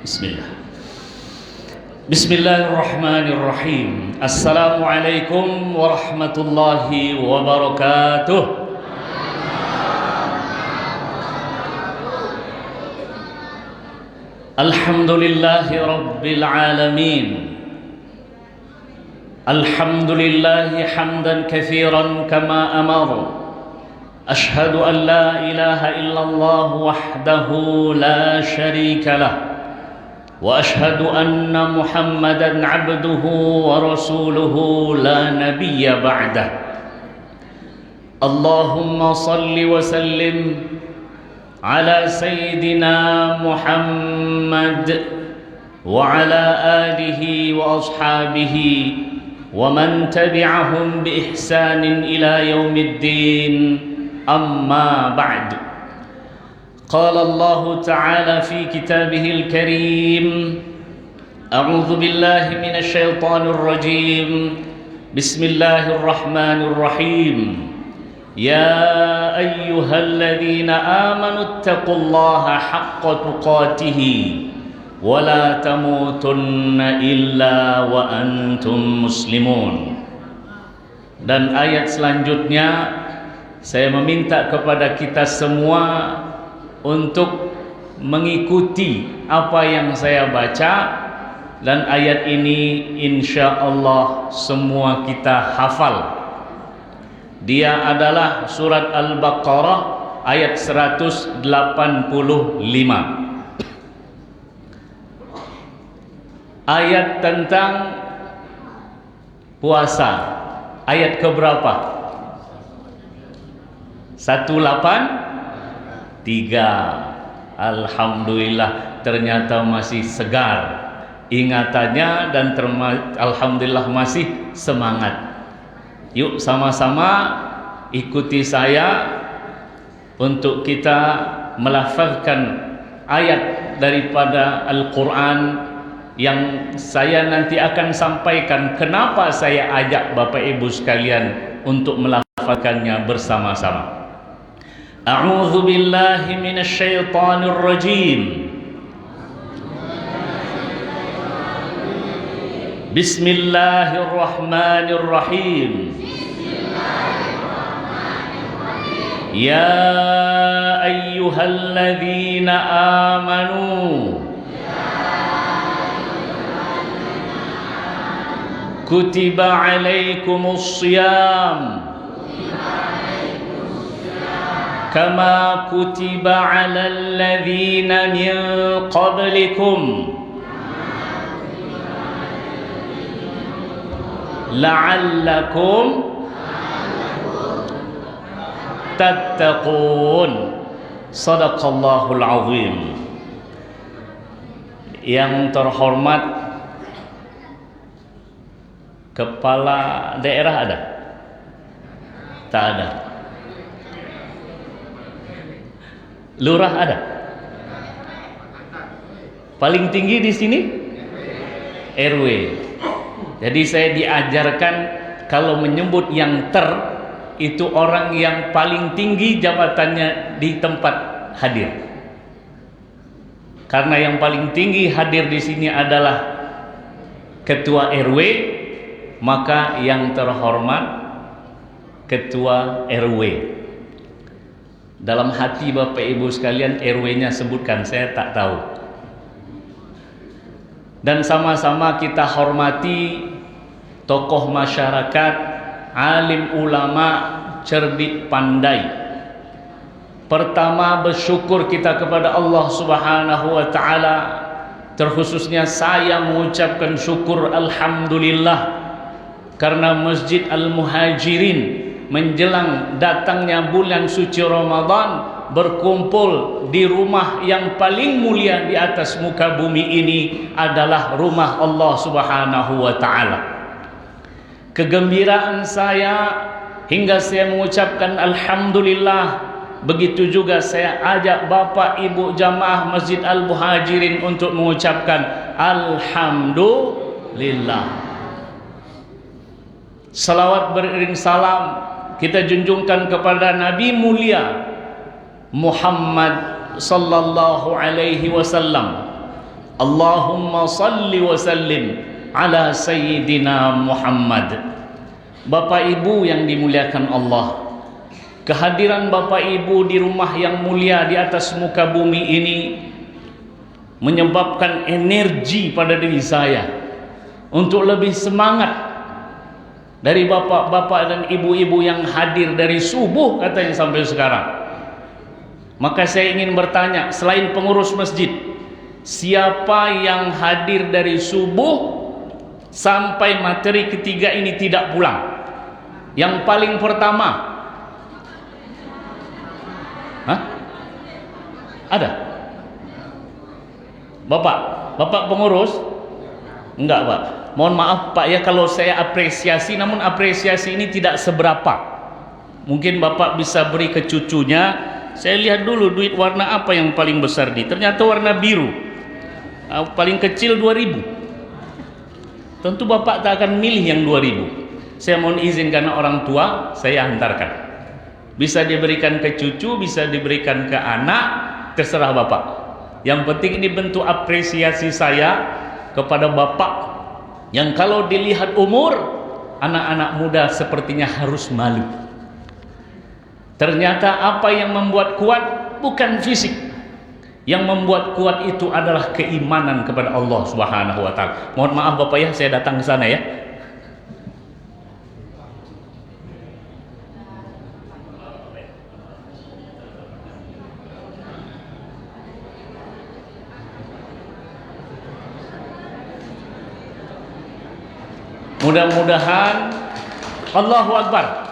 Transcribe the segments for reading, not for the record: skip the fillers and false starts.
Bismillah. Bismillahirrahmanirrahim. Assalamualaikum warahmatullahi wabarakatuh. Alhamdulillahi rabbil alamin. Alhamdulillahi hamdan katsiran kama amara. Ashhadu an la ilaha illallah wahdahu la syarika lah. وأشهد أن محمدًا عبده ورسوله لا نبي بعده اللهم صل وسلم على سيدنا محمد وعلى آله وأصحابه ومن تبعهم بإحسان إلى يوم الدين أما بعد قال الله تعالى في كتابه الكريم أعوذ بالله من الشيطان الرجيم بسم الله الرحمن الرحيم يا أيها الذين آمنوا اتقوا الله حق تقاته ولا تموتن إلا وأنتم مسلمون. Dan ayat selanjutnya saya meminta kepada kita semua untuk mengikuti apa yang saya baca, dan ayat ini insya Allah semua kita hafal. Dia adalah surat Al-Baqarah ayat 185. Ayat tentang puasa. Ayat keberapa? 183. Alhamdulillah ternyata masih segar ingatannya, dan alhamdulillah masih semangat. Yuk sama-sama ikuti saya untuk kita melafazkan ayat daripada Al-Quran yang saya nanti akan sampaikan. Kenapa saya ajak Bapak Ibu sekalian untuk melafazkannya bersama-sama? A'udzu billahi minasy syaithanir rajim. Bismillahirrahmanirrahim. Ya ayyuhalladzina amanu kutiba alaikumus shiyam كما كتب على الذين من قبلكم لعلكم تتقون. Sadaqallahul azim. Yang terhormat kepala daerah ada? Tak ada. Lurah ada? Paling tinggi di sini RW. Jadi saya diajarkan kalau menyebut yang itu orang yang paling tinggi jabatannya di tempat hadir. Karena yang paling tinggi hadir di sini adalah ketua RW, maka yang terhormat ketua RW. Dalam hati Bapak Ibu sekalian, RW-nya sebutkan, saya tak tahu. Dan sama-sama kita hormati tokoh masyarakat, alim ulama, cerdik pandai. Pertama, bersyukur kita kepada Allah Subhanahu wa taala. Terkhususnya saya mengucapkan syukur alhamdulillah karena Masjid Al-Muhajirin menjelang datangnya bulan suci Ramadan berkumpul di rumah yang paling mulia di atas muka bumi ini adalah rumah Allah Subhanahu wa taala. Kegembiraan saya hingga saya mengucapkan alhamdulillah. Begitu juga saya ajak Bapak Ibu jamaah Masjid Al-Muhajirin untuk mengucapkan alhamdulillah. Salawat beriring salam kita junjungkan kepada Nabi mulia Muhammad sallallahu alaihi wasallam. Allahumma salli wa sallim ala Sayyidina Muhammad. Bapak Ibu yang dimuliakan Allah, kehadiran Bapak Ibu di rumah yang mulia di atas muka bumi ini menyebabkan energi pada diri saya untuk lebih semangat dari bapak-bapak dan ibu-ibu yang hadir dari subuh katanya sampai sekarang. Maka saya ingin bertanya, selain pengurus masjid, siapa yang hadir dari subuh sampai materi ketiga ini tidak pulang? Yang paling pertama, ada? Bapak pengurus? Enggak, Pak. Mohon maaf Pak ya kalau saya apresiasi, namun apresiasi ini tidak seberapa. Mungkin Bapak bisa beri ke cucunya. Saya lihat dulu duit warna apa yang paling besar nih. Ternyata warna biru. Paling kecil 2.000. Tentu Bapak tak akan milih yang 2.000. Saya mohon izin karena orang tua saya hantarkan. Bisa diberikan ke cucu, bisa diberikan ke anak, terserah Bapak. Yang penting ini bentuk apresiasi saya kepada Bapak yang kalau dilihat umur, anak-anak muda sepertinya harus malu. Ternyata apa yang membuat kuat bukan fisik. Yang membuat kuat itu adalah keimanan kepada Allah Subhanahu wa taala. Mohon maaf Bapak ya, saya datang ke sana ya. Mudah-mudahan Allahu Akbar.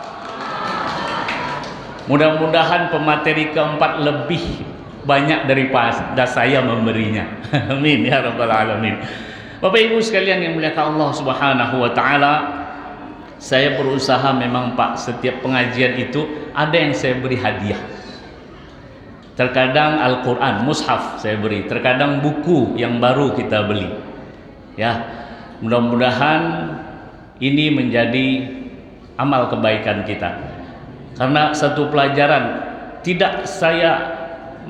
Mudah-mudahan pemateri keempat lebih banyak daripada saya memberinya. Amin ya rabbal alamin. Bapak Ibu sekalian yang muliakan Allah Subhanahu wa taala, saya berusaha memang Pak, setiap pengajian itu ada yang saya beri hadiah. Terkadang Al-Qur'an, mushaf saya beri, terkadang buku yang baru kita beli. Ya, mudah-mudahan ini menjadi amal kebaikan kita. Karena satu pelajaran, tidak saya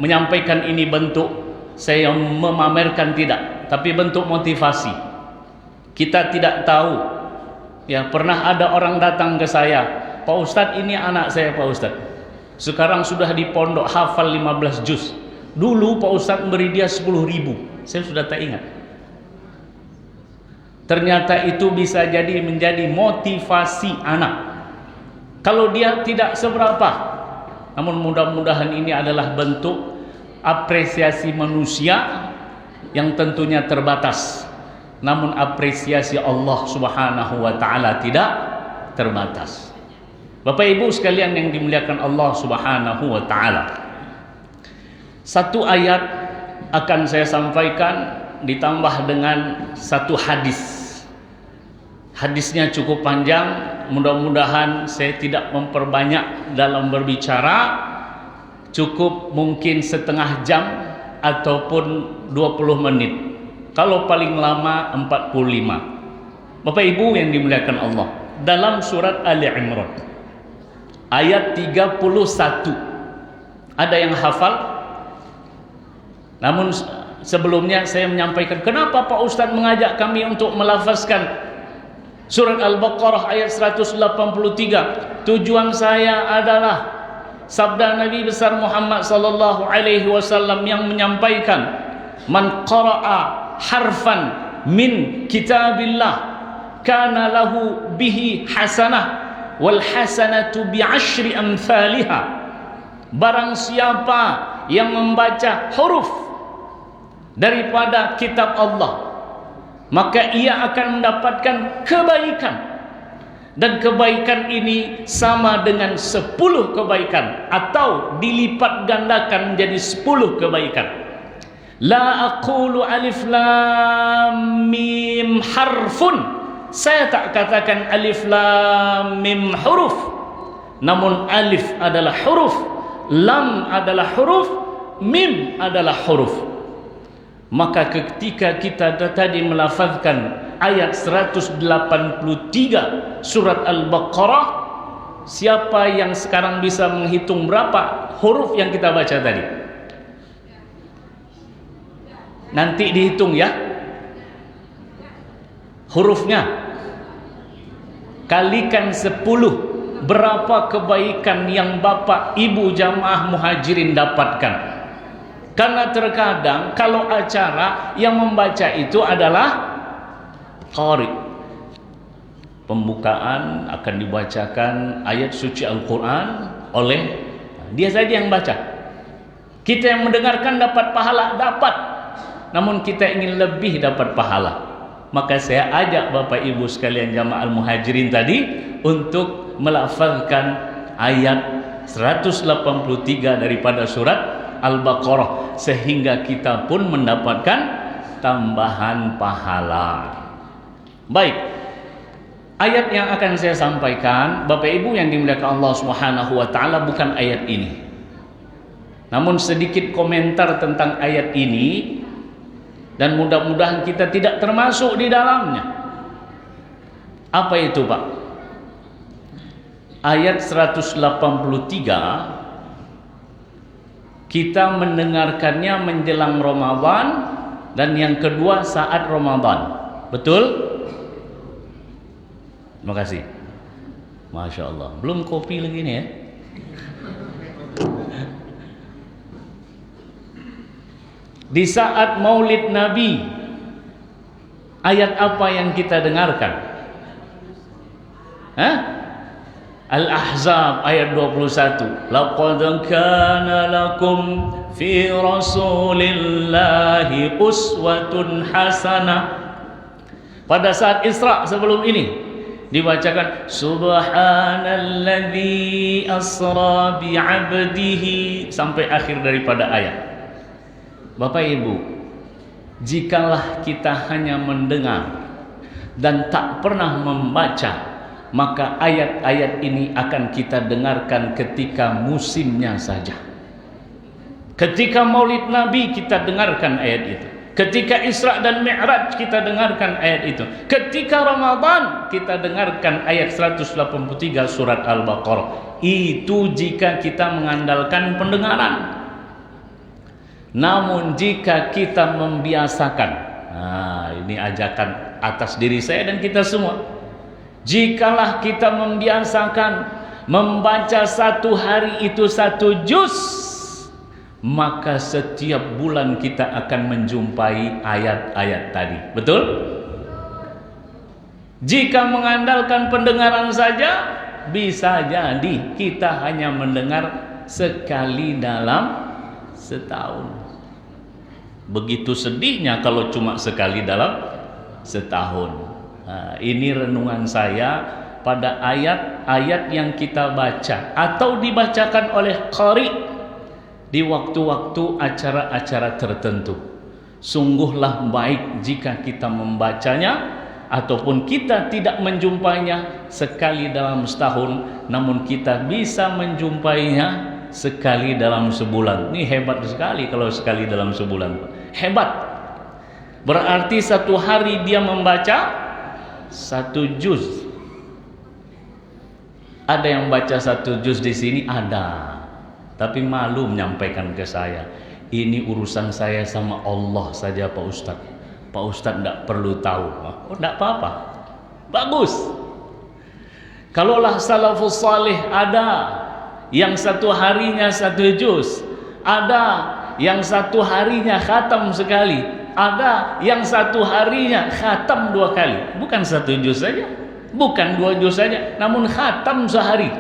menyampaikan ini bentuk saya memamerkan, tidak, tapi bentuk motivasi. Kita tidak tahu ya, pernah ada orang datang ke saya, Pak Ustadz ini anak saya Pak Ustadz, sekarang sudah di pondok hafal 15 juz. Dulu Pak Ustadz beri dia 10.000, saya sudah tak ingat. Ternyata itu bisa jadi menjadi motivasi anak. Kalau dia tidak seberapa, namun mudah-mudahan ini adalah bentuk apresiasi manusia yang tentunya terbatas. Namun apresiasi Allah Subhanahu wa taala tidak terbatas. Bapak Ibu sekalian yang dimuliakan Allah Subhanahu wa taala, satu ayat akan saya sampaikan ditambah dengan satu hadis. Hadisnya cukup panjang, mudah-mudahan saya tidak memperbanyak dalam berbicara, cukup mungkin setengah jam ataupun 20 menit. Kalau paling lama 45. Bapak Ibu yang dimuliakan Allah, dalam surat Ali Imran ayat 31. Ada yang hafal? Namun sebelumnya saya menyampaikan kenapa Pak Ustadz mengajak kami untuk melafazkan surat Al-Baqarah ayat 183. Tujuan saya adalah sabda Nabi besar Muhammad sallallahu alaihi wasallam yang menyampaikan, man qara'a harfan min kitabillah kana lahu bihi hasanah wal hasanatu bi asyri amsalha. Barang siapa yang membaca huruf daripada kitab Allah, maka ia akan mendapatkan kebaikan, dan kebaikan ini sama dengan 10 kebaikan atau dilipat gandakan menjadi 10 kebaikan. La aqulu alif lam mim harfun, saya tak katakan alif lam mim huruf, namun alif adalah huruf, lam adalah huruf, mim adalah huruf. Maka ketika kita tadi melafazkan ayat 183 surat Al-Baqarah, siapa yang sekarang bisa menghitung berapa huruf yang kita baca tadi? Nanti dihitung ya hurufnya, kalikan 10, berapa kebaikan yang bapak ibu jamaah muhajirin dapatkan. Karena terkadang kalau acara yang membaca itu adalah qari, pembukaan akan dibacakan ayat suci Al-Quran oleh dia saja yang baca. Kita yang mendengarkan dapat pahala, dapat, namun kita ingin lebih dapat pahala. Maka saya ajak bapak ibu sekalian jamaah Al-Muhajirin tadi untuk melafalkan ayat 183 daripada surat Al-Baqarah, sehingga kita pun mendapatkan tambahan pahala. Baik, ayat yang akan saya sampaikan bapak ibu yang dimuliakan Allah Subhanahu wa taala bukan ayat ini, namun sedikit komentar tentang ayat ini, dan mudah-mudahan kita tidak termasuk di dalamnya. Apa itu Pak? Ayat 183 kita mendengarkannya menjelang Ramadan, dan yang kedua saat Ramadan. Betul? Terima kasih. Masya Allah. Belum kopi lagi nih ya. Di saat Maulid Nabi, ayat apa yang kita dengarkan? Al-Ahzab ayat 21. Laqad kana lakum fi Rasulillahi uswatun hasanah. Pada saat Isra sebelum ini dibacakan subhanalladzi asra bi'abdihi sampai akhir daripada ayat. Bapak Ibu, jikalau kita hanya mendengar dan tak pernah membaca, maka ayat-ayat ini akan kita dengarkan ketika musimnya saja. Ketika Maulid Nabi kita dengarkan ayat itu, ketika Isra dan Mi'raj kita dengarkan ayat itu, ketika Ramadan kita dengarkan ayat 183 surat Al-Baqarah. Itu jika kita mengandalkan pendengaran. Namun jika kita membiasakan, ini ajakan atas diri saya dan kita semua, jikalau kita membiasakan membaca satu hari itu 1 juz, maka setiap bulan kita akan menjumpai ayat-ayat tadi. Betul? Jika mengandalkan pendengaran saja, bisa jadi kita hanya mendengar sekali dalam setahun. Begitu sedihnya kalau cuma sekali dalam setahun. Ini renungan saya pada ayat-ayat yang kita baca atau dibacakan oleh qari di waktu-waktu acara-acara tertentu. Sungguhlah baik jika kita membacanya ataupun kita tidak menjumpainya sekali dalam setahun, namun kita bisa menjumpainya sekali dalam sebulan. Ini hebat sekali kalau sekali dalam sebulan. Hebat. Berarti satu hari dia membaca 1 juz. Ada yang baca 1 juz di sini? Ada. Tapi malu menyampaikan ke saya. Ini urusan saya sama Allah saja Pak Ustadz. Pak Ustadz tidak perlu tahu. Oh, tidak apa-apa. Bagus. Kalaulah salafus salih ada yang satu harinya 1 juz, ada yang satu harinya khatam sekali, ada yang satu harinya khatam 2 kali. Bukan 1 juz saja, bukan 2 juz saja, namun khatam sehari.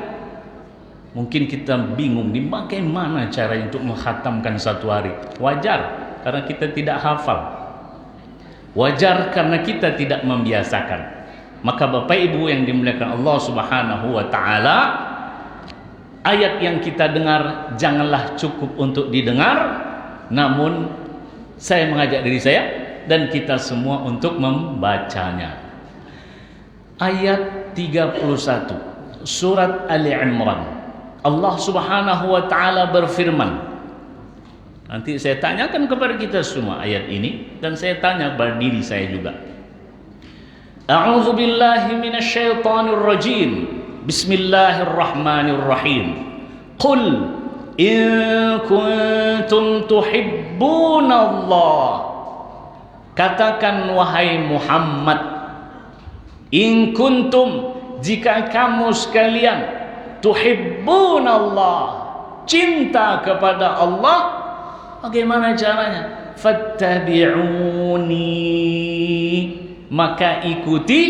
Mungkin kita bingung di bagaimana caranya untuk menghatamkan 1 hari. Wajar karena kita tidak hafal, wajar karena kita tidak membiasakan. Maka Bapak Ibu yang dimuliakan Allah Subhanahu wa taala, ayat yang kita dengar janganlah cukup untuk didengar, namun saya mengajak diri saya dan kita semua untuk membacanya. Ayat 31 surat Ali Imran, Allah Subhanahu wa taala berfirman. Nanti saya tanyakan kepada kita semua ayat ini, dan saya tanya kepada diri saya juga. A'udzu billahi minasyaitonir rajim. Bismillahirrahmanirrahim. Qul in kuntum tuhibbunallah katakan wahai Muhammad, in kuntum, jika kamu sekalian, tuhibbunallah, cinta kepada Allah, bagaimana caranya? Fattabi'uni, maka ikuti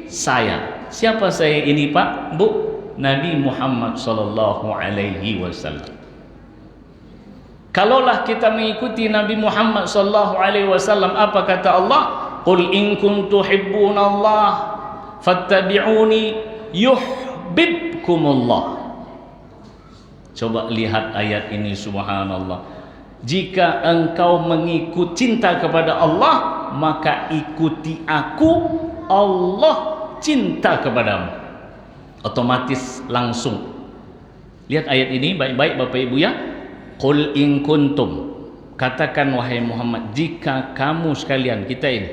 saya. Siapa saya ini, Pak, Bu? Nabi Muhammad sallallahu alaihi wasallam. Kalaulah kita mengikuti Nabi Muhammad sallallahu alaihi wasallam, apa kata Allah? Qul in kuntum tuhibbunallah fattabi'uni yuhibbukumullah. Coba lihat ayat ini, subhanallah. Jika engkau mengikut cinta kepada Allah, maka ikuti aku, Allah cinta kepadamu. Otomatis langsung. Lihat ayat ini baik-baik Bapak Ibu ya. Qul in kuntum, katakan wahai Muhammad, jika kamu sekalian, kita ini,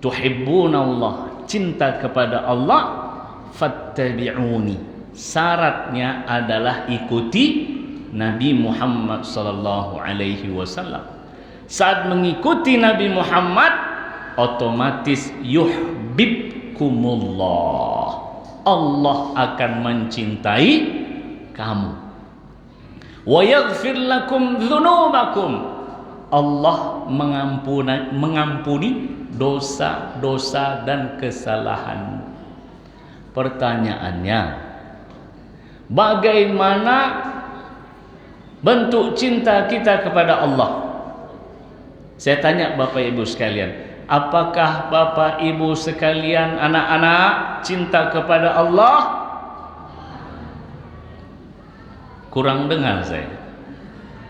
tuhibbunallah, cinta kepada Allah, fattabi'uni, syaratnya adalah ikuti Nabi Muhammad sallallahu alaihi wasallam. Saat mengikuti Nabi Muhammad, otomatis yuhibbukumullah, Allah akan mencintai kamu. Wa yaghfir lakum dzunubakum, Allah mengampuni dosa-dosa dan kesalahan. Pertanyaannya, bagaimana bentuk cinta kita kepada Allah? Saya tanya Bapak Ibu sekalian, apakah Bapak Ibu sekalian, anak-anak, cinta kepada Allah? Kurang dengar saya.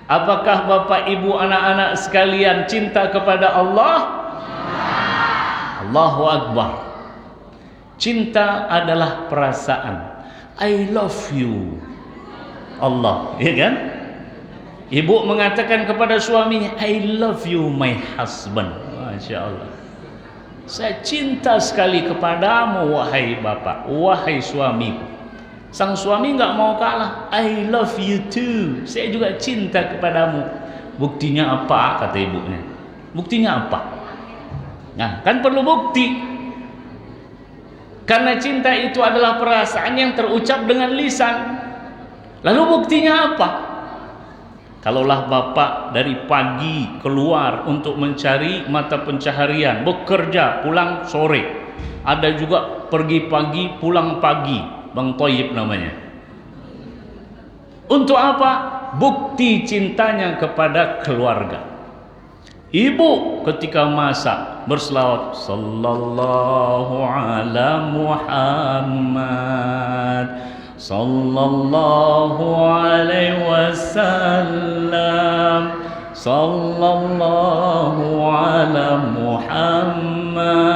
Apakah Bapak Ibu anak-anak sekalian cinta kepada Allah? Allahu Akbar. Cinta adalah perasaan. I love you Allah, ya kan? Ibu mengatakan kepada suaminya, I love you my husband. Masya Allah, saya cinta sekali kepadamu wahai bapak, wahai suamiku. Sang suami nggak mau kalah, I love you too, saya juga cinta kepadamu. Buktinya apa? Kata ibunya. Buktinya apa? Nah, kan perlu bukti. Karena cinta itu adalah perasaan yang terucap dengan lisan. Lalu buktinya apa? Kalaulah bapak dari pagi keluar untuk mencari mata pencaharian, bekerja, pulang sore. Ada juga pergi pagi, pulang pagi. Bang Toyib namanya. Untuk apa? Bukti cintanya kepada keluarga. Ibu ketika masak berselawat sallallahu ala Muhammad sallallahu alaihi wasallam sallallahu ala Muhammad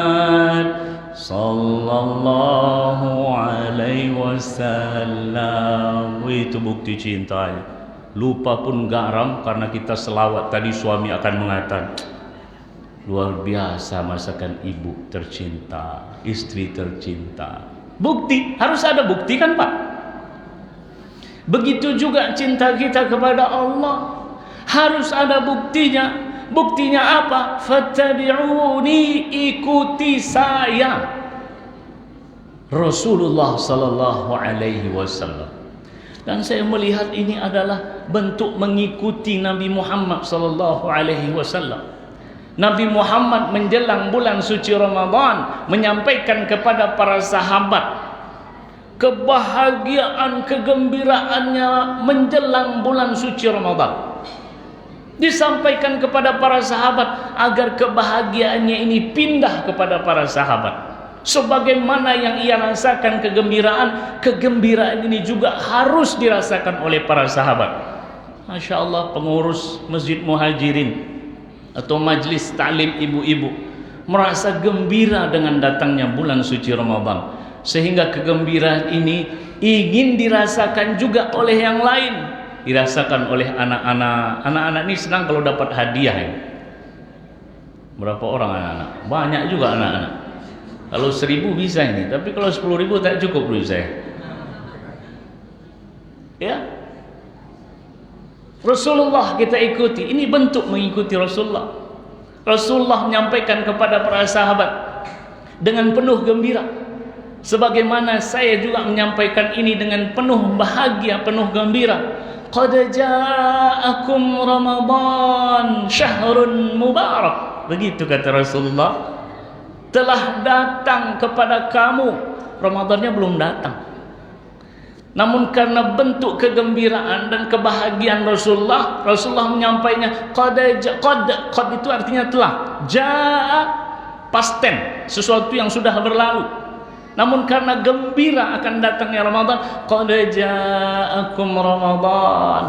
sallallahu alaihi wasallam. Itu bukti cintanya. Lupa pun garam karena kita selawat tadi, suami akan mengatakan, luar biasa masakan ibu tercinta, istri tercinta. Bukti, harus ada bukti kan Pak? Begitu juga cinta kita kepada Allah, harus ada buktinya. Buktinya apa? Fattabi'uni, ikuti saya, Rasulullah sallallahu alaihi wasallam. Dan saya melihat ini adalah bentuk mengikuti Nabi Muhammad sallallahu alaihi wasallam. Nabi Muhammad menjelang bulan suci Ramadan menyampaikan kepada para sahabat kebahagiaan, kegembiraannya menjelang bulan suci Ramadan. Disampaikan kepada para sahabat agar kebahagiaannya ini pindah kepada para sahabat. Sebagaimana yang ia rasakan kegembiraan, kegembiraan ini juga harus dirasakan oleh para sahabat. Masya Allah, pengurus Masjid Muhajirin atau majlis ta'lim ibu-ibu merasa gembira dengan datangnya bulan suci Ramadan, sehingga kegembiraan ini ingin dirasakan juga oleh yang lain, dirasakan oleh anak-anak. Anak-anak ini senang kalau dapat hadiah ya. Berapa orang anak-anak? Banyak juga anak-anak. Kalau 1000 bisa ini, tapi kalau 10.000 tak cukup dulu saya. Ya, Rasulullah kita ikuti. Ini bentuk mengikuti Rasulullah. Rasulullah menyampaikan kepada para sahabat dengan penuh gembira, sebagaimana saya juga menyampaikan ini dengan penuh bahagia, penuh gembira. Qad ja'akum Ramadan syahrun mubarak. Begitu kata Rasulullah. Telah datang kepada kamu. Ramadannya belum datang. Namun karena bentuk kegembiraan dan kebahagiaan Rasulullah menyampaikannya qad itu artinya telah. Ja'a past tense, sesuatu yang sudah berlalu. Namun karena gembira akan datangnya Ramadan, qad ja'akum Ramadan.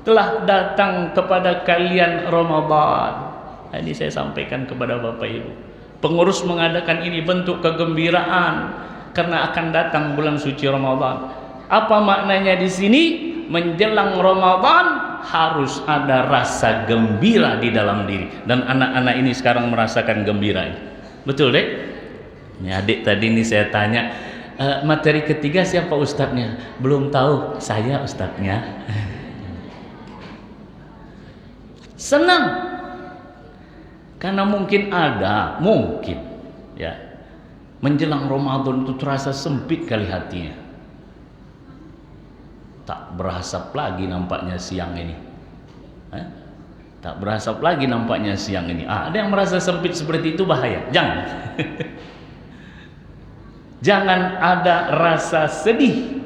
Telah datang kepada kalian Ramadan. Ini saya sampaikan kepada Bapak Ibu. Pengurus mengadakan ini bentuk kegembiraan karena akan datang bulan suci Ramadan. Apa maknanya di sini? Menjelang Ramadan harus ada rasa gembira di dalam diri, dan anak-anak ini sekarang merasakan gembira ini. Betul, Dek? Ini adik tadi ini saya tanya, materi ketiga siapa ustadznya? Belum tahu, saya ustadznya. Senang karena mungkin ya, menjelang Ramadan itu terasa sempit kali hatinya. Tak berasap lagi nampaknya siang ini. Tak berasap lagi nampaknya siang ini. Ada yang merasa sempit seperti itu, bahaya. Jangan. Jangan ada rasa sedih.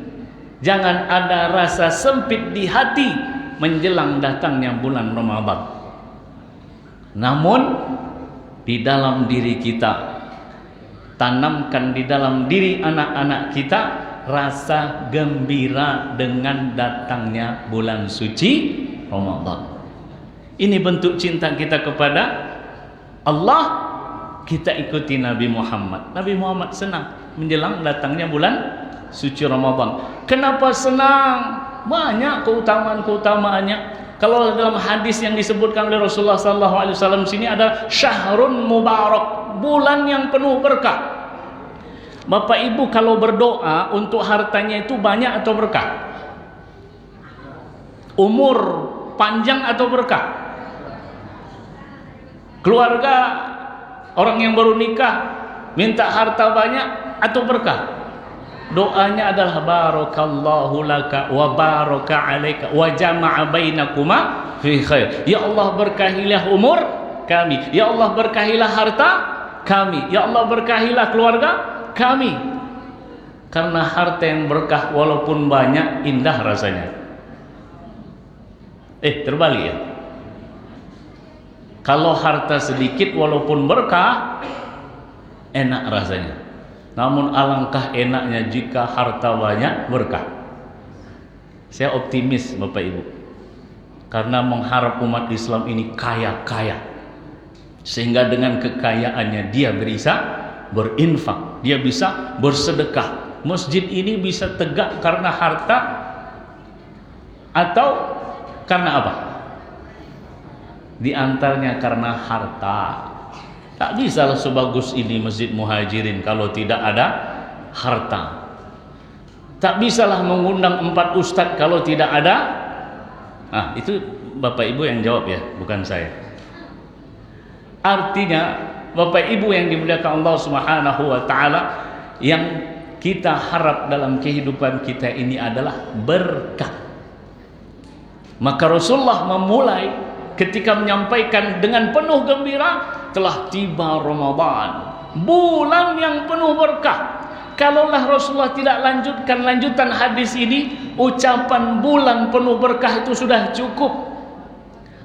Jangan ada rasa sempit di hati menjelang datangnya bulan Ramadan. Namun di dalam diri kita, tanamkan di dalam diri anak-anak kita rasa gembira dengan datangnya bulan suci Ramadan. Ini bentuk cinta kita kepada Allah. Kita ikuti Nabi Muhammad. Nabi Muhammad senang menjelang datangnya bulan suci Ramadan. Kenapa senang? Banyak keutamaan-keutamaannya. Kalau dalam hadis yang disebutkan oleh Rasulullah SAW sini ada syahrun mubarak, bulan yang penuh berkah. Bapak Ibu kalau berdoa untuk hartanya itu banyak atau berkah? Umur panjang atau berkah? Keluarga, orang yang baru nikah minta harta banyak atau berkah? Doanya adalah barakallahu laka wa baraka alaika wa jama'a bainakuma fi khair. Ya Allah berkahilah umur kami, ya Allah berkahilah harta kami, ya Allah berkahilah keluarga kami. Karena harta yang berkah walaupun banyak indah rasanya. Terbalik ya. Kalau harta sedikit walaupun berkah enak rasanya. Namun alangkah enaknya jika harta banyak berkah. Saya optimis Bapak Ibu, karena mengharap umat Islam ini kaya-kaya, sehingga dengan kekayaannya dia bisa berinfak, dia bisa bersedekah. Masjid ini bisa tegak karena harta atau karena apa? Di antaranya karena harta. Tak bisalah sebagus ini Masjid Muhajirin kalau tidak ada harta. Tak bisalah mengundang 4 ustadz kalau tidak ada. Itu Bapak Ibu yang jawab ya, bukan saya. Artinya Bapak Ibu yang dimuliakan Allah Subhanahu wa taala, yang kita harap dalam kehidupan kita ini adalah berkah. Maka Rasulullah memulai ketika menyampaikan dengan penuh gembira, telah tiba Ramadan, bulan yang penuh berkah. Kalaulah Rasulullah tidak lanjutan hadis ini, ucapan bulan penuh berkah itu sudah cukup,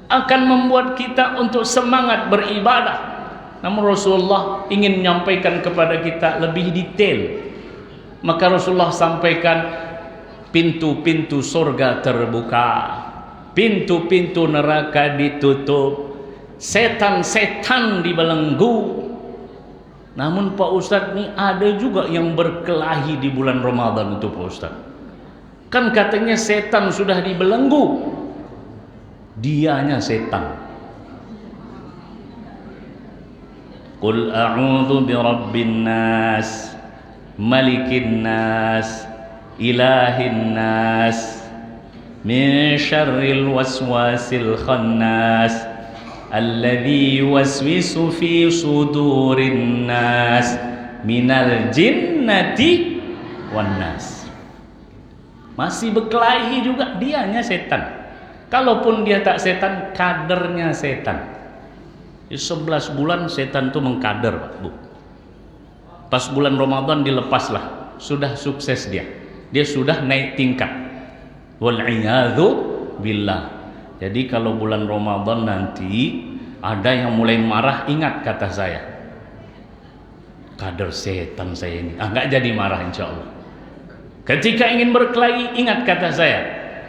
akan membuat kita untuk semangat beribadah. Namun Rasulullah ingin menyampaikan kepada kita lebih detail. Maka Rasulullah sampaikan pintu-pintu surga terbuka, pintu-pintu neraka ditutup, setan-setan dibelenggu. Namun Pak Ustadz, ini ada juga yang berkelahi di bulan Ramadan itu Pak Ustadz. Kan katanya setan sudah dibelenggu, dianya setan. Qul a'udzu birabbin nas, malikin nas, ilahin nas, min syarril waswasil khannas, alladzi yuwaswisu fi sudurin nas minal jinnati wan nas. Masih berkelahi juga, dianya setan. Kalaupun dia tak setan, kadernya setan. Di 11 bulan setan itu mengkader, Pak, Bu. Pas bulan Ramadan dilepaslah, sudah sukses dia. Dia sudah naik tingkat. Wal'iyadzu billah. Jadi kalau bulan Ramadan nanti ada yang mulai marah, ingat kata saya, kader setan saya ini. Enggak jadi marah insya Allah. Ketika ingin berkelahi, ingat kata saya,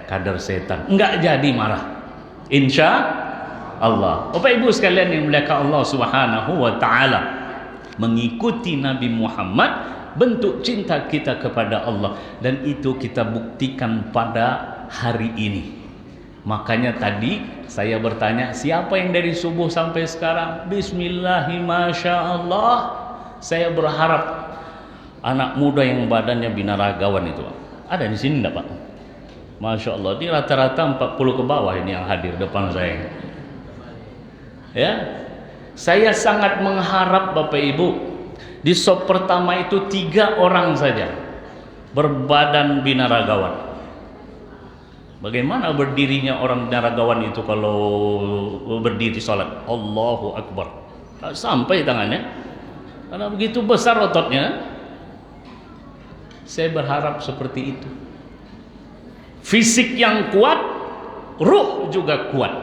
kader setan. Enggak jadi marah insya Allah. Bapak Ibu sekalian yang dimuliakan Allah Subhanahu wa taala, mengikuti Nabi Muhammad bentuk cinta kita kepada Allah, dan itu kita buktikan pada hari ini. Makanya tadi saya bertanya, siapa yang dari subuh sampai sekarang bismillahirrahmanirrahim? Saya berharap anak muda yang badannya binaragawan itu ada di sini enggak, Pak? Masya Allah, ini rata-rata 40 ke bawah ini yang hadir depan saya. Ya, saya sangat mengharap Bapak Ibu, di sop pertama itu 3 orang saja berbadan binaragawan. Bagaimana berdirinya orang binaragawan itu kalau berdiri sholat? Allahu Akbar, tak sampai tangannya karena begitu besar ototnya. Saya berharap seperti itu. Fisik yang kuat, ruh juga kuat.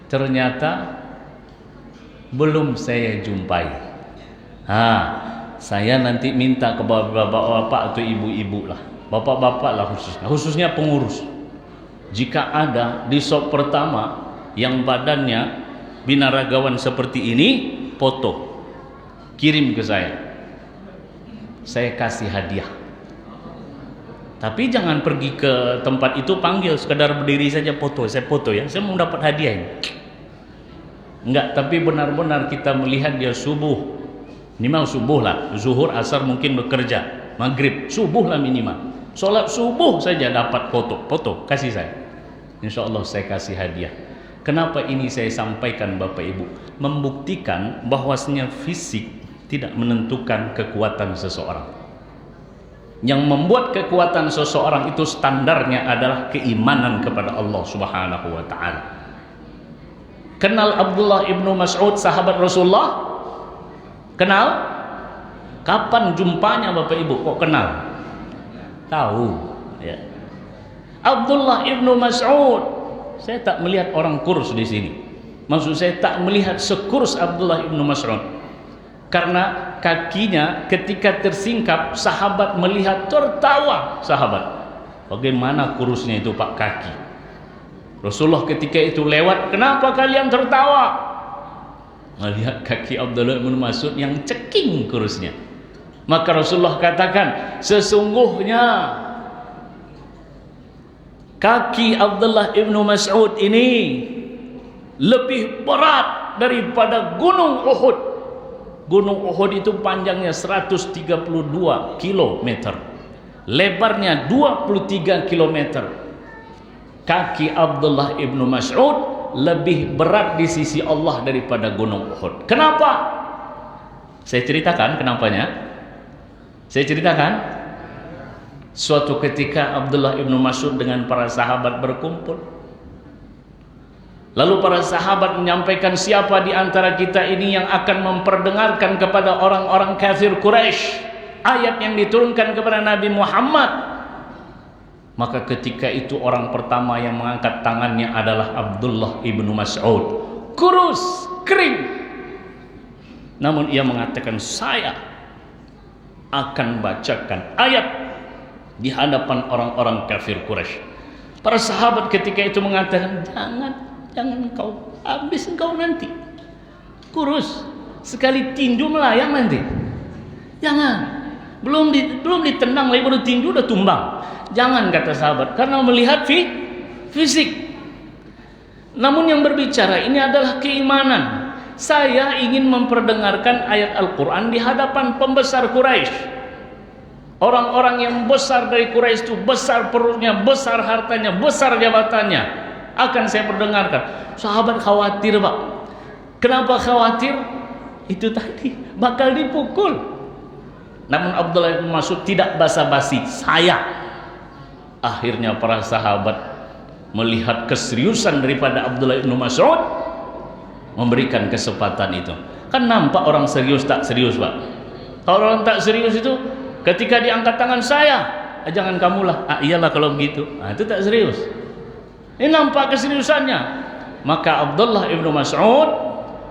Ternyata belum saya jumpai. Saya nanti minta ke bapak-bapak atau ibu-ibu lah, bapak-bapak lah khususnya pengurus. Jika ada di sop pertama yang badannya binaragawan seperti ini, foto kirim ke saya kasih hadiah. Tapi jangan pergi ke tempat itu panggil, sekedar berdiri saja foto, saya foto ya, saya mau dapat hadiah ini. Enggak, tapi benar-benar kita melihat dia subuh, minimal subuh lah, zuhur, asar mungkin bekerja, maghrib, subuh lah minimal. Sholat subuh saja dapat foto, kasih saya. Insya Allah saya kasih hadiah. Kenapa ini saya sampaikan Bapak Ibu? Membuktikan bahwasanya fisik tidak menentukan kekuatan seseorang. Yang membuat kekuatan seseorang itu standarnya adalah keimanan kepada Allah Subhanahu wa taala. Kenal Abdullah ibnu Mas'ud, sahabat Rasulullah? Kenal? Kapan jumpanya Bapak Ibu kok kenal? Tahu ya. Abdullah ibnu Mas'ud, saya tak melihat orang kurus di sini. Maksud saya tak melihat sekurus Abdullah ibnu Mas'ud. Karena kakinya ketika tersingkap, sahabat melihat tertawa sahabat. Bagaimana kurusnya itu Pak kaki. Rasulullah ketika itu lewat, kenapa kalian tertawa? Melihat kaki Abdullah bin Mas'ud yang ceking kurusnya. Maka Rasulullah katakan, sesungguhnya kaki Abdullah bin Mas'ud ini lebih berat daripada gunung Uhud. Gunung Uhud itu panjangnya 132 km, lebarnya 23 km. Kaki Abdullah ibnu Mas'ud lebih berat di sisi Allah daripada gunung Uhud. Kenapa? Saya ceritakan kenapanya. Saya ceritakan. Suatu ketika Abdullah ibnu Mas'ud dengan para sahabat berkumpul. Lalu para sahabat menyampaikan, siapa di antara kita ini yang akan memperdengarkan kepada orang-orang kafir Quraisy ayat yang diturunkan kepada Nabi Muhammad? Maka ketika itu orang pertama yang mengangkat tangannya adalah Abdullah ibnu Mas'ud. Kurus, kering. Namun ia mengatakan, saya akan bacakan ayat di hadapan orang-orang kafir Quraisy. Para sahabat ketika itu mengatakan, jangan kau, habis engkau nanti kurus, sekali tinju melayang nanti. Jangan, belum ditendang lagi baru tinju udah tumbang. Jangan, kata sahabat, karena melihat fisik. Namun yang berbicara ini adalah keimanan. Saya ingin memperdengarkan ayat Al-Quran di hadapan pembesar Quraisy. Orang-orang yang besar dari Quraisy itu besar perutnya, besar hartanya, besar jabatannya. akan saya perdengarkan. Sahabat khawatir, Pak. Kenapa khawatir? Itu tadi, bakal dipukul. Namun Abdullah bin Mas'ud tidak basa-basi, saya. Akhirnya para sahabat melihat keseriusan daripada Abdullah bin Mas'ud, memberikan kesempatan itu. Kan nampak orang serius tak serius, Pak. Kalau orang tak serius itu ketika diangkat tangan saya, jangan kamulah. Iyalah kalau begitu. Itu tak serius. Ini nampak keseriusannya. Maka Abdullah bin Mas'ud,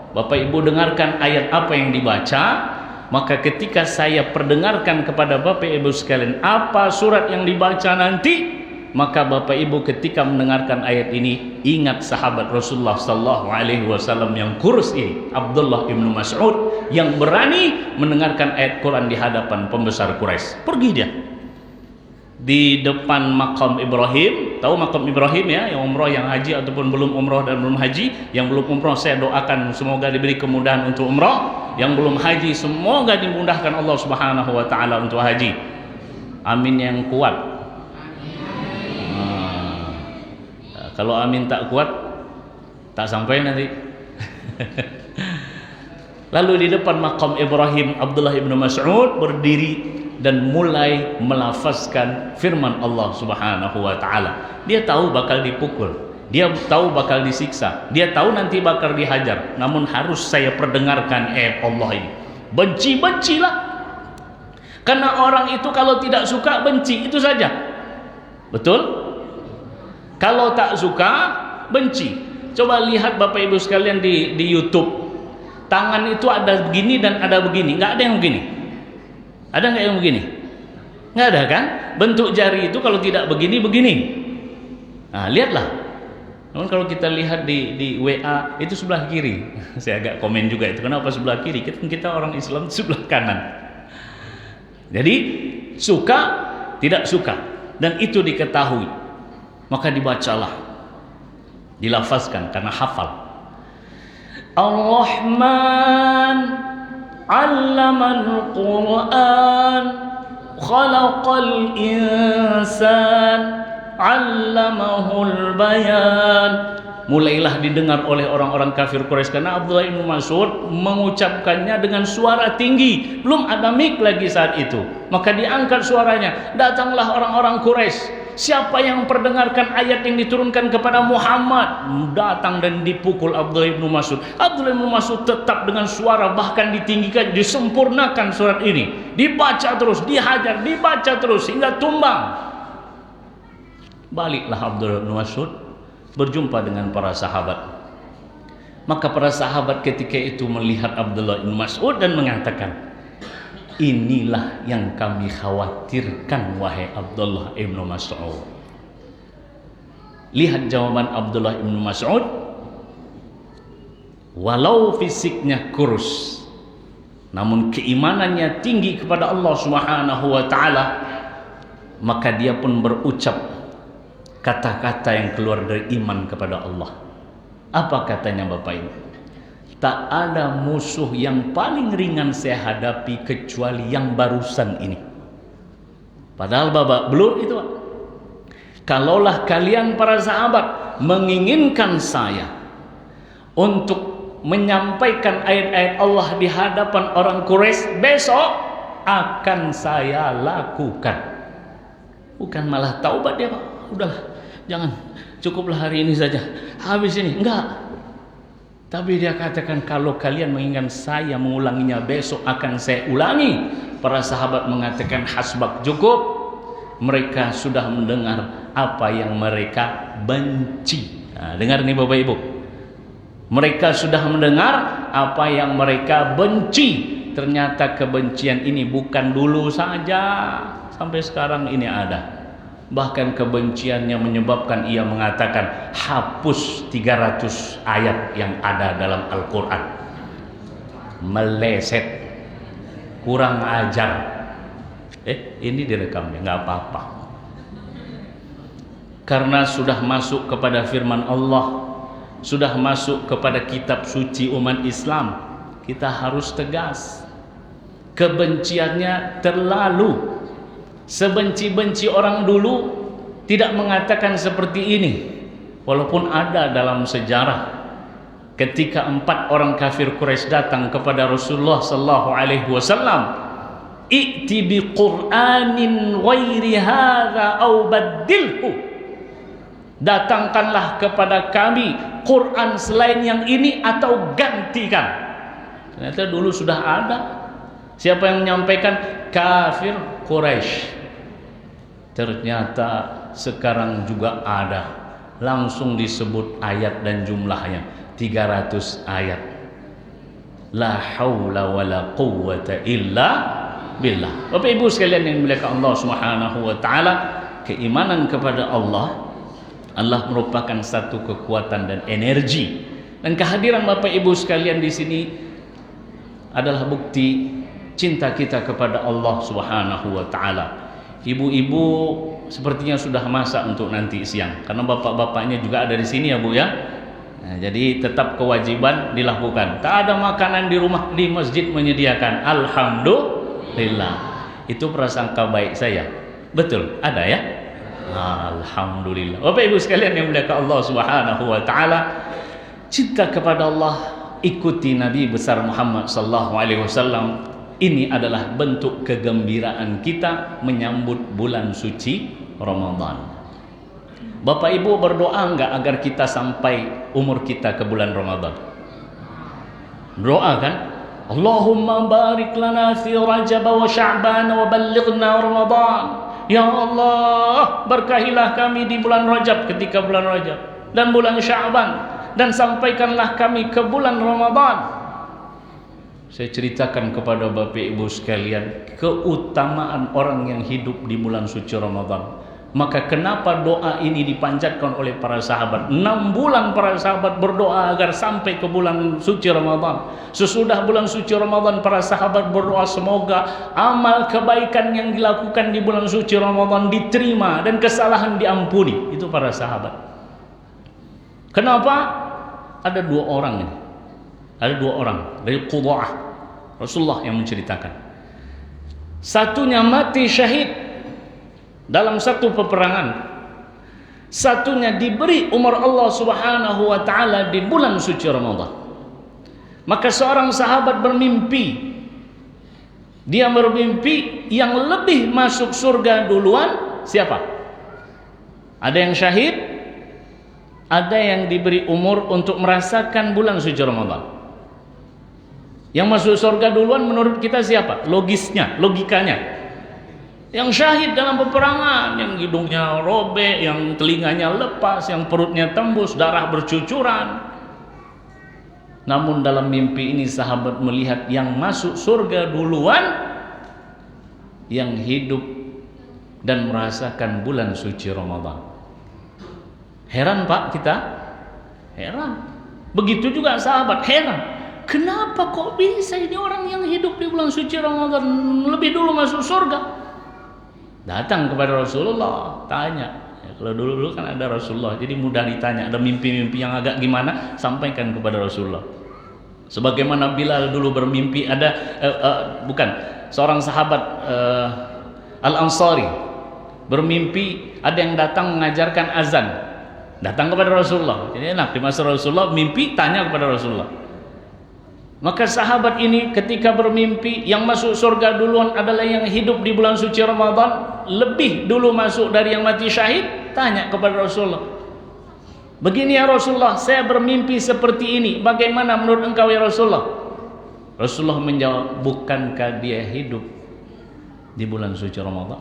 Bapak Ibu dengarkan ayat apa yang dibaca. Maka ketika saya perdengarkan kepada Bapak Ibu sekalian apa surat yang dibaca nanti, maka Bapak Ibu ketika mendengarkan ayat ini ingat sahabat Rasulullah sallallahu alaihi wasallam yang kurus ini, Abdullah bin Mas'ud, yang berani mendengarkan ayat Quran di hadapan pembesar Quraisy. Pergi dia di depan makam Ibrahim. Tahu makam Ibrahim ya, yang umroh, yang haji ataupun belum umroh dan belum haji. Yang belum umroh saya doakan semoga diberi kemudahan untuk umroh. Yang belum haji semoga dimudahkan Allah Subhanahu wa taala untuk haji. Amin yang kuat. Kalau amin tak kuat, tak sampai nanti. Lalu di depan makam Ibrahim, Abdullah bin Mas'ud berdiri dan mulai melafazkan firman Allah Subhanahu wa taala. Dia tahu bakal dipukul, dia tahu bakal disiksa, dia tahu nanti bakal dihajar. Namun harus saya perdengarkan ayat Allah ini. Benci-bencilah. Karena orang itu kalau tidak suka benci, itu saja. Betul? Kalau tak suka benci. Coba lihat Bapak Ibu sekalian di YouTube. Tangan itu ada begini dan ada begini. Nggak ada yang begini. Ada nggak yang begini? Nggak ada kan? Bentuk jari itu kalau tidak begini, begini. Nah, lihatlah. Namun kalau kita lihat di WA itu sebelah kiri. Saya agak komen juga itu. Kenapa sebelah kiri? Kita orang Islam sebelah kanan. Jadi suka, tidak suka. Dan itu diketahui. Maka dibacalah, dilafazkan karena hafal. Ar-Rahman 'allamal Qur'an, khalaqal insan, 'allamahul bayan. Mulailah didengar oleh orang-orang kafir Quraisy karena Abdullah bin Mas'ud mengucapkannya dengan suara tinggi. Belum ada mic lagi saat itu. Maka diangkat suaranya. Datanglah orang-orang Quraisy. Siapa yang perdengarkan ayat yang diturunkan kepada Muhammad, datang dan dipukul Abdullah bin Mas'ud. Abdullah bin Mas'ud tetap dengan suara bahkan ditinggikan, disempurnakan surat ini. Dibaca terus, dihajar, dibaca terus hingga tumbang. Baliklah Abdullah bin Mas'ud berjumpa dengan para sahabat. Maka para sahabat ketika itu melihat Abdullah bin Mas'ud dan mengatakan, inilah yang kami khawatirkan wahai Abdullah bin Mas'ud. Lihat jawaban Abdullah bin Mas'ud. Walau fisiknya kurus, namun keimanannya tinggi kepada Allah Subhanahu wa taala, maka dia pun berucap kata-kata yang keluar dari iman kepada Allah. Apa katanya Bapak Ibu? Tak ada musuh yang paling ringan saya hadapi kecuali yang barusan ini. Padahal babak belur itu. Kalaulah kalian para sahabat menginginkan saya untuk menyampaikan ayat-ayat Allah di hadapan orang Quraisy besok, akan saya lakukan. Bukan malah taubat dia, Pak. Udahlah, jangan, cukuplah hari ini saja, habis ini. Enggak. Tapi dia katakan kalau kalian menginginkan saya mengulanginya besok akan saya ulangi. Para sahabat mengatakan hasbak, cukup. Mereka sudah mendengar apa yang mereka benci. Nah, dengar nih Bapak Ibu. Mereka sudah mendengar apa yang mereka benci. Ternyata kebencian ini bukan dulu saja, sampai sekarang ini ada. Bahkan kebenciannya menyebabkan ia mengatakan hapus 300 ayat yang ada dalam Al-Quran. Meleset, kurang ajar. Ini direkamnya, nggak apa-apa. Karena sudah masuk kepada firman Allah, sudah masuk kepada kitab suci umat Islam, kita harus tegas. Kebenciannya terlalu. Sebenci-benci orang dulu tidak mengatakan seperti ini. Walaupun ada dalam sejarah ketika 4 orang kafir Quraisy datang kepada Rasulullah sallallahu alaihi wasallam, "I'ti bi Qur'anin ghairi hadza aw baddilhu." Datangkanlah kepada kami Quran selain yang ini atau gantikan. Ternyata dulu sudah ada. Siapa yang menyampaikan? Kafir Quraisy. Ternyata sekarang juga ada. Langsung disebut ayat dan jumlahnya 300 ayat. La haula wala quwwata illa billah. Bapak Ibu sekalian yang dimuliakan Allah Subhanahu wa taala, keimanan kepada Allah merupakan satu kekuatan dan energi. Dan kehadiran Bapak Ibu sekalian di sini adalah bukti cinta kita kepada Allah Subhanahu wa taala. Ibu-ibu sepertinya sudah masak untuk nanti siang, karena bapak-bapaknya juga ada di sini ya Bu ya. Nah, jadi tetap kewajiban dilakukan. Tak ada makanan di rumah, di masjid menyediakan. Alhamdulillah. Itu prasangka baik saya. Betul, ada ya? Alhamdulillah. Bapak Ibu sekalian yang muliakan Allah Subhanahu wa taala, cinta kepada Allah, ikuti Nabi besar Muhammad sallallahu alaihi wasallam. Ini adalah bentuk kegembiraan kita menyambut bulan suci Ramadan. Bapak Ibu berdoa enggak agar kita sampai umur kita ke bulan Ramadan? Doa kan? Allahumma barik lana fi Rajab wa Sya'ban wa ballighna Ramadan. Ya Allah, berkahilah kami di bulan Rajab, ketika bulan Rajab, dan bulan Sya'ban, dan sampaikanlah kami ke bulan Ramadan. Saya ceritakan kepada Bapak Ibu sekalian keutamaan orang yang hidup di bulan suci Ramadan. Maka kenapa doa ini dipanjatkan oleh para sahabat? 6 bulan para sahabat berdoa agar sampai ke bulan suci Ramadan. Sesudah bulan suci Ramadan, para sahabat berdoa semoga amal kebaikan yang dilakukan di bulan suci Ramadan diterima dan kesalahan diampuni. Itu para sahabat. Kenapa? Ada 2 orang ini. Ada 2 orang dari Qudaah, Rasulullah yang menceritakan. Satunya mati syahid dalam satu peperangan, satunya diberi umur Allah Subhanahu wa taala di bulan suci Ramadan. Maka seorang sahabat bermimpi. Dia bermimpi yang lebih masuk surga duluan siapa? Ada yang syahid, ada yang diberi umur untuk merasakan bulan suci Ramadan. Yang masuk surga duluan menurut kita siapa? Logisnya, logikanya. Yang syahid dalam peperangan, yang hidungnya robek, yang telinganya lepas, yang perutnya tembus, darah bercucuran. Namun dalam mimpi ini sahabat melihat yang masuk surga duluan yang hidup dan merasakan bulan suci Ramadan. Heran Pak kita? Heran. Begitu juga sahabat heran. Kenapa kok bisa ini orang yang hidup di bulan suci Ramadan lebih dulu masuk surga? Datang kepada Rasulullah, tanya. Ya, kalau dulu kan ada Rasulullah, jadi mudah ditanya. Ada mimpi-mimpi yang agak gimana, sampaikan kepada Rasulullah. Sebagaimana Bilal dulu bermimpi ada seorang sahabat Al-Ansari bermimpi ada yang datang mengajarkan azan. Datang kepada Rasulullah. Jadi enak di masa Rasulullah mimpi tanya kepada Rasulullah. Maka sahabat ini ketika bermimpi yang masuk surga duluan adalah yang hidup di bulan suci Ramadan, lebih dulu masuk dari yang mati syahid, tanya kepada Rasulullah. Begini ya Rasulullah, saya bermimpi seperti ini, bagaimana menurut engkau ya Rasulullah? Rasulullah menjawab, bukankah dia hidup di bulan suci Ramadan?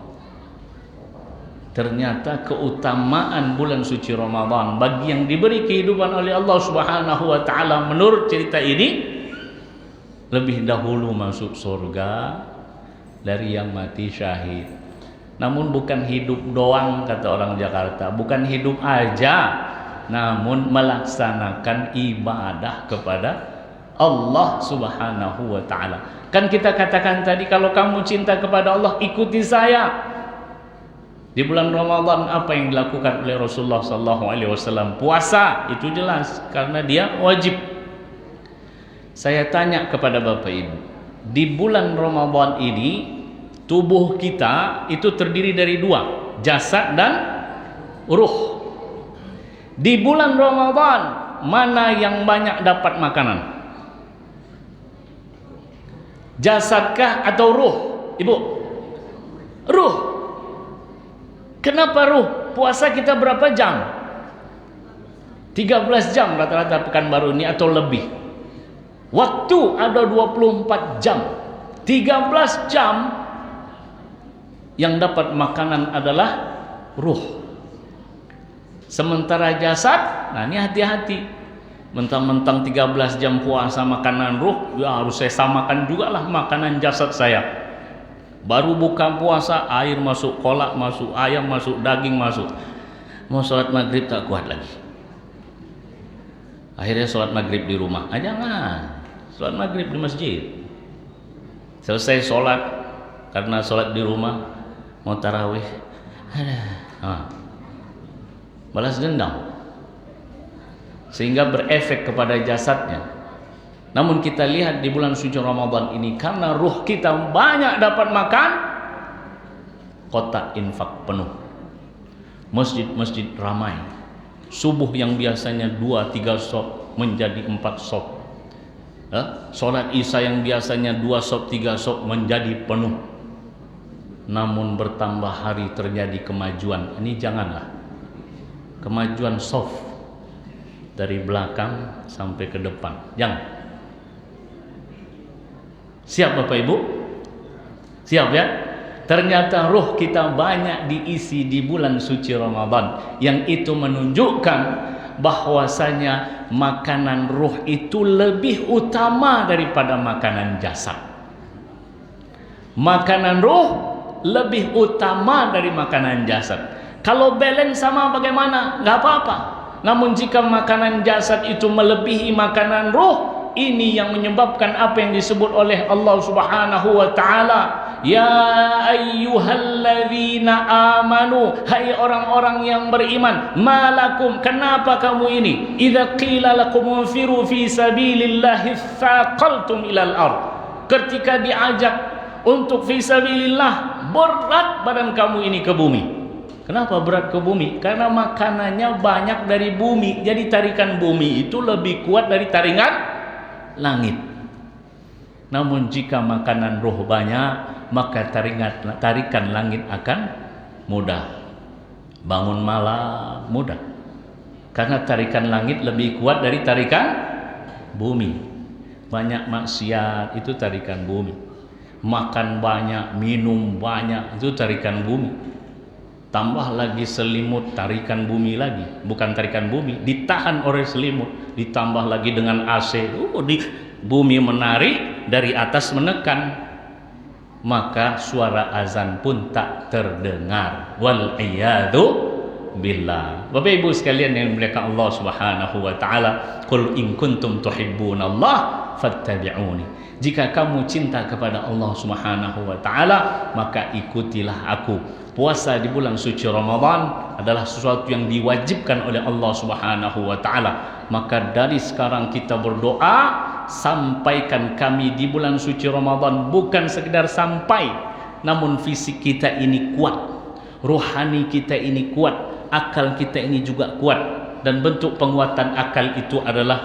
Ternyata keutamaan bulan suci Ramadan bagi yang diberi kehidupan oleh Allah Subhanahu wa taala menurut cerita ini lebih dahulu masuk surga dari yang mati syahid. Namun bukan hidup doang kata orang Jakarta, bukan hidup aja, namun melaksanakan ibadah kepada Allah Subhanahu wa taala. Kan kita katakan tadi, kalau kamu cinta kepada Allah, ikuti saya. Di bulan Ramadan apa yang dilakukan oleh Rasulullah sallallahu alaihi wasallam? Puasa, itu jelas karena dia wajib. Saya tanya kepada Bapak Ibu, di bulan Ramadan ini tubuh kita itu terdiri dari 2, jasad dan ruh. Di bulan Ramadan mana yang banyak dapat makanan? Jasadkah atau ruh? Ibu, ruh. Kenapa ruh? Puasa kita berapa jam? 13 jam rata-rata Pekanbaru ini atau lebih. Waktu ada 24 jam. 13 jam yang dapat makanan adalah ruh. Sementara jasad, nah ini hati-hati. Mentang-mentang 13 jam puasa makanan ruh, ya harus saya samakan juga lah makanan jasad saya. Baru buka puasa, air masuk, kolak masuk, ayam masuk, daging masuk. Mau sholat maghrib tak kuat lagi. Akhirnya sholat maghrib di rumah. Jangan, sholat maghrib di masjid. Selesai sholat, karena sholat di rumah, mau tarawih, balas dendam, sehingga berefek kepada jasadnya. Namun kita lihat di bulan suci Ramadan ini, karena ruh kita banyak dapat makan, kotak infak penuh, masjid-masjid ramai. Subuh yang biasanya 2-3 shop menjadi 4 shop. Sholat isya yang biasanya 2 shop 3 shop menjadi penuh. Namun bertambah hari terjadi kemajuan. Ini janganlah kemajuan soft dari belakang sampai ke depan. Jangan. Siap Bapak Ibu? Siap ya? Ternyata ruh kita banyak diisi di bulan suci Ramadan. Yang itu menunjukkan bahwasanya makanan ruh itu lebih utama daripada makanan jasad. Makanan ruh lebih utama dari makanan jasad. Kalau balance sama bagaimana? Nggak apa-apa. Namun jika makanan jasad itu melebihi makanan ruh, ini yang menyebabkan apa yang disebut oleh Allah Subhanahu wa taala, ya ayyuhalladzina amanu, hai orang-orang yang beriman, malakum, kenapa kamu ini, idza qila lakum unfiru fi sabilillahi tsaqaltum ilal ard, ketika diajak untuk fi sabilillah, berat badan kamu ini ke bumi. Kenapa berat ke bumi? Karena makanannya banyak dari bumi. Jadi tarikan bumi itu lebih kuat dari taringan langit. Namun jika makanan roh banyak, maka tarikan langit akan mudah. Bangun malam mudah. Karena tarikan langit lebih kuat dari tarikan bumi. Banyak maksiat itu tarikan bumi. Makan banyak, minum banyak itu tarikan bumi. Tambah lagi selimut, tarikan bumi lagi. Bukan tarikan bumi, ditahan oleh selimut. Ditambah lagi dengan AC, di bumi menarik, dari atas menekan, maka suara azan pun tak terdengar. Wal iyadu billah. Bapak Ibu sekalian yang dimuliakan Allah Subhanahu wa taala, qul in kuntum tuhibbunallah fattabi'uni. Jika kamu cinta kepada Allah Subhanahu wa taala, maka ikutilah aku. Puasa di bulan suci Ramadan adalah sesuatu yang diwajibkan oleh Allah Subhanahu wa taala. Maka dari sekarang kita berdoa, sampaikan kami di bulan suci Ramadan, bukan sekedar sampai, namun fisik kita ini kuat, rohani kita ini kuat, akal kita ini juga kuat. Dan bentuk penguatan akal itu adalah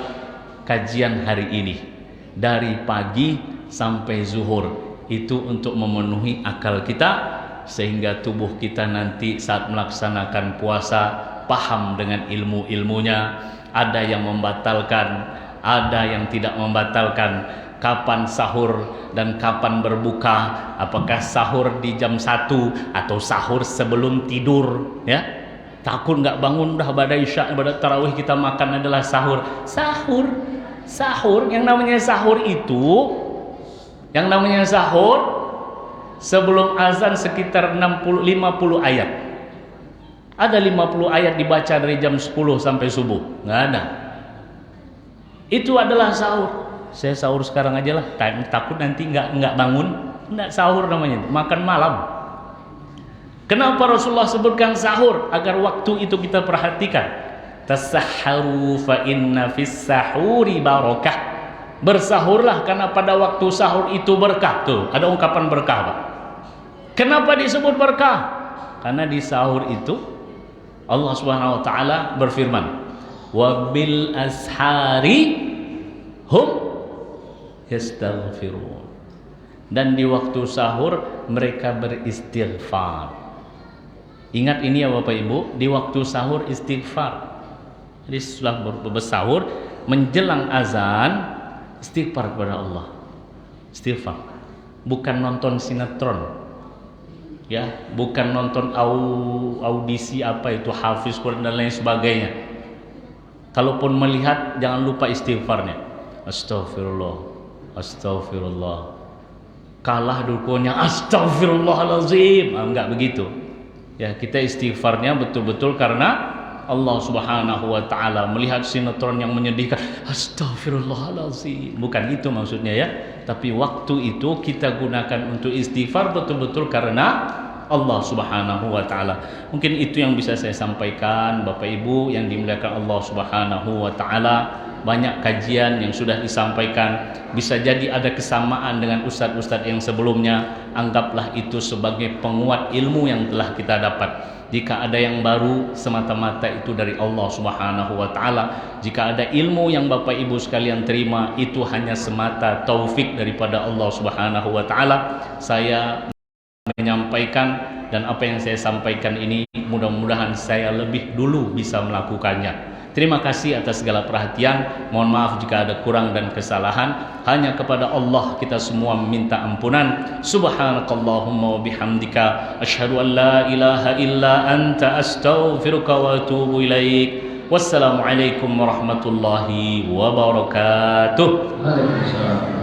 kajian hari ini dari pagi sampai zuhur, itu untuk memenuhi akal kita, sehingga tubuh kita nanti saat melaksanakan puasa paham dengan ilmu-ilmunya. Ada yang membatalkan, ada yang tidak membatalkan. Kapan sahur dan kapan berbuka, apakah sahur di jam 1 atau sahur sebelum tidur, ya. Takut nggak bangun udah pada isya, pada tarawih kita makan adalah sahur. Sahur yang namanya sahur itu, yang namanya sahur sebelum azan sekitar 50 ayat. Ada 50 ayat dibaca dari jam 10 sampai subuh? Nggak ada. Itu adalah sahur. Saya sahur sekarang aja lah, takut nanti nggak bangun. Nggak, sahur namanya, makan malam. Kenapa Rasulullah sebutkan sahur? Agar waktu itu kita perhatikan. Tasahharu fa inna fis sahuri barakah. Bersahurlah karena pada waktu sahur itu berkah. Tuh, ada ungkapan berkah, Pak. Kenapa disebut berkah? Karena di sahur itu Allah Subhanahu wa taala berfirman, wa bil ashari hum yastaghfirun. Dan di waktu sahur mereka beristighfar. Ingat ini ya Bapak Ibu, di waktu sahur istighfar. Jadi setelah bersahur menjelang azan istighfar kepada Allah. Istighfar. Bukan nonton sinetron. Ya, bukan nonton audisi apa itu Hafiz Quran dan lain sebagainya. Kalaupun melihat jangan lupa istighfarnya. Astagfirullah. Astagfirullah. Kalah dukunnya astagfirullahalazim. Enggak begitu. Ya, kita istighfarnya betul-betul karena Allah Subhanahu wa taala. Melihat sinetron yang menyedihkan, astagfirullahalazim. Bukan itu maksudnya ya. Tapi waktu itu kita gunakan untuk istighfar betul-betul karena Allah Subhanahu wa taala. Mungkin itu yang bisa saya sampaikan Bapak Ibu yang dimuliakan Allah Subhanahu wa taala. Banyak kajian yang sudah disampaikan, bisa jadi ada kesamaan dengan ustadz-ustadz yang sebelumnya. Anggaplah itu sebagai penguat ilmu yang telah kita dapat. Jika ada yang baru, semata-mata itu dari Allah Subhanahu wa taala. Jika ada ilmu yang Bapak Ibu sekalian terima, itu hanya semata taufik daripada Allah Subhanahu wa taala. Saya menyampaikan, dan apa yang saya sampaikan ini mudah-mudahan saya lebih dulu bisa melakukannya. Terima kasih atas segala perhatian. Mohon maaf jika ada kurang dan kesalahan. Hanya kepada Allah kita semua meminta ampunan. Subhanakallahumma wa bihamdika asyhadu an la ilaha illa anta astaghfiruka wa atubu ilaik. Wassalamualaikum warahmatullahi wabarakatuh. Waalaikumsalam.